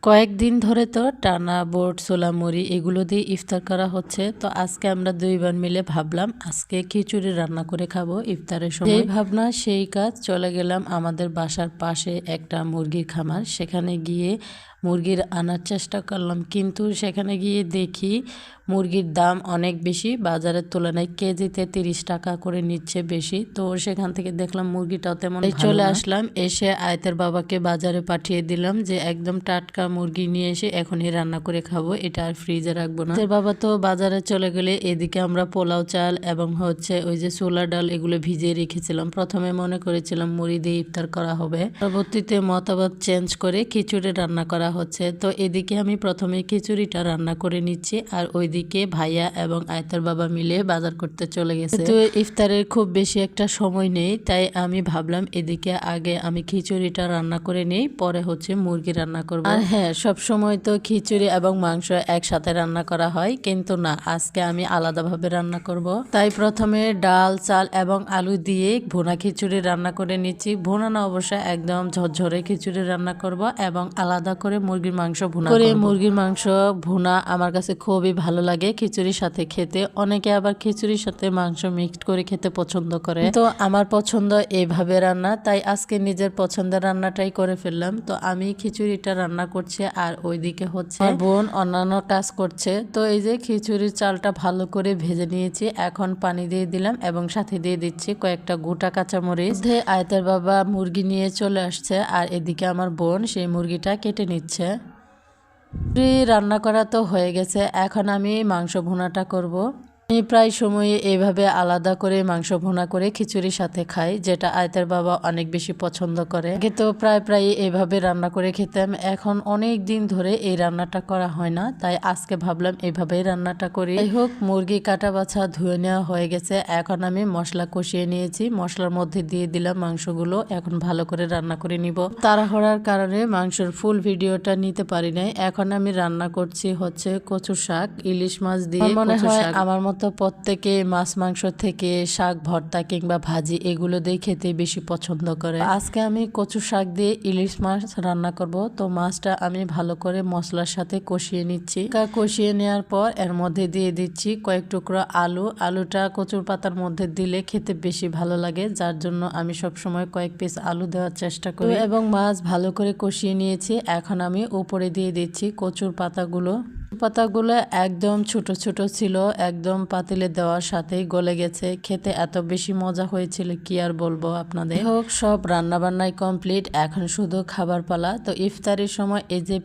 কয়েকদিন ধরে তো টানা বোট ছোলা মুড়ি এগুলো দিয়ে ইফতার করা হচ্ছে। তো আজকে আমরা দুই বোন মিলে ভাবলাম আজকে খিচুড়ি রান্না করে খাবো ইফতারের সময়। এই ভাবনা সেই কাজ, চলে গেলাম আমাদের বাসার পাশে একটা মুরগির খামার। সেখানে গিয়ে মুরগির আনার চেষ্টা করলাম, কিন্তু সেখানে গিয়ে দেখি মুরগির দাম অনেক বেশি, বাজারের তুলনায় কেজিতে 30 টাকা করে নিচ্ছে বেশি। তো সেখান থেকে দেখলাম মুরগিটাও তেমন চলে আসলাম, এসে আয়তের বাবাকে বাজারে পাঠিয়ে দিলাম যে একদম টাটকা মুরগি নিয়ে এসে এখনই রান্না করে খাবো, এটা আর ফ্রিজে রাখবো না। বাবা তো বাজারে চলে গেলে এদিকে আমরা পোলাও চাল এবং ওই যে ছোলা ডাল এগুলো ভিজিয়ে রেখেছিলাম। প্রথমে মনে করেছিলাম মুড়ি দিয়ে ইফতার করা হবে, পরবর্তীতে মতামত চেঞ্জ করে খিচুড়ি রান্না করা হচ্ছে। তো এদিকে আমি প্রথমে খিচুড়িটা রান্না করে নিচ্ছি, আর ওইদিকে ভাইয়া এবং আয়তার বাবা মিলে বাজার করতে চলে গেছে। তো ইফতারের খুব বেশি একটা সময় নেই, তাই আমি ভাবলাম এদিকে আগে আমি খিচুড়িটা রান্না করে নেই, পরে মুরগি রান্না করব। আর হ্যাঁ, সব সময় তো খিচুড়ি এবং মাংস একসাথে রান্না করা হয়, কিন্তু না, আজকে আমি আলাদাভাবে রান্না করব। তাই প্রথমে ডাল চাল এবং আলু দিয়ে ভুনা খিচুড়ি রান্না করে নিচ্ছি। ভুনা না, অবশ্য একদম ঝরঝরে খিচুড়ি রান্না করব এবং আলাদা করে মুরগির মাংস ভুনা করে। মুরগির মাংস ভুনা আমার কাছে খুবই ভালো লাগে খিচুড়ির সাথে খেতে। অনেকে আবার খিচুড়ির সাথে মাংস মিক্সড করে খেতে পছন্দ করে, তো আমার পছন্দ এইভাবে রান্না, তাই আজকে নিজের পছন্দের রান্নাটাই করে ফেললাম। তো আমি খিচুড়িটা রান্না করছি, আর ওইদিকে বোন অন্যান্য কাজ করছে। তো এই যে খিচুড়ির চালটা ভালো করে ভেজে নিয়েছি, এখন পানি দিয়ে দিলাম এবং সাথে দিয়ে দিচ্ছি কয়েকটা গোটা কাঁচামরিচ। আয়তের বাবা মুরগি নিয়ে চলে আসছে, আর এদিকে আমার বোন সেই মুরগিটা কেটে নিচ্ছে। রান্না করা তো হয়ে গেছে, এখন আমি মাংস ভুনাটা করব। আমি প্রায় সময়ে এইভাবে আলাদা করে মাংস ভুনা করে খিচুড়ির সাথে খাই, যেটা আয়তের বাবা অনেক বেশি পছন্দ করে। আগে তো প্রায় এইভাবে রান্না করে খেতাম, এখন অনেক দিন ধরে এই রান্নাটা করা হয় না, তাই আজকে ভাবলাম এইভাবেই রান্নাটা করি। যাই হোক, মুরগি কাটা বাছা ধুয়ে নেওয়া হয়ে গেছে, এখন আমি মশলা কষিয়ে নিয়েছি। মশলার মধ্যে দিয়ে দিলাম মাংসগুলো, এখন ভালো করে রান্না করে নিব। তাড়াহুড়ার কারণে মাংসের ফুল ভিডিওটা নিতে পারি নাই। এখন আমি রান্না করছি কচু শাক, ইলিশ মাছ দিয়ে। মনে হয় আমার মতো প্রত্যেকে মাছ মাংস থেকে শাক ভর্তা কিংবা ভাজি এগুলো দিয়ে খেতে বেশি পছন্দ করে। আজকে আমি কচু শাক দিয়ে ইলিশ মাছ রান্না করব। তো মাছটা আমি ভালো করে মশলার সাথে কষিয়ে নিচ্ছি। কষিয়ে নেওয়ার পর এর মধ্যে দিয়ে দিচ্ছি কয়েক টুকরো আলু। আলুটা কচুর পাতার মধ্যে দিলে খেতে বেশি ভালো লাগে, যার জন্য আমি সবসময় কয়েক পিস আলু দেওয়ার চেষ্টা করি। এবং মাছ ভালো করে কষিয়ে নিয়েছি, এখন আমি উপরে দিয়ে দিচ্ছি কচুর পাতাগুলো। পাতাগুলো একদম ছোট ছোট ছিল, একদম পাতিলে দেওয়ার সাথেই গলে গেছে। খেতে এত বেশি মজা হয়েছিল, কি আর বলবো আপনাদের। হোক, সব রান্না বান্নাই কমপ্লিট, এখন শুধু খাবার পালা। তো ইফতারের সময় এই যে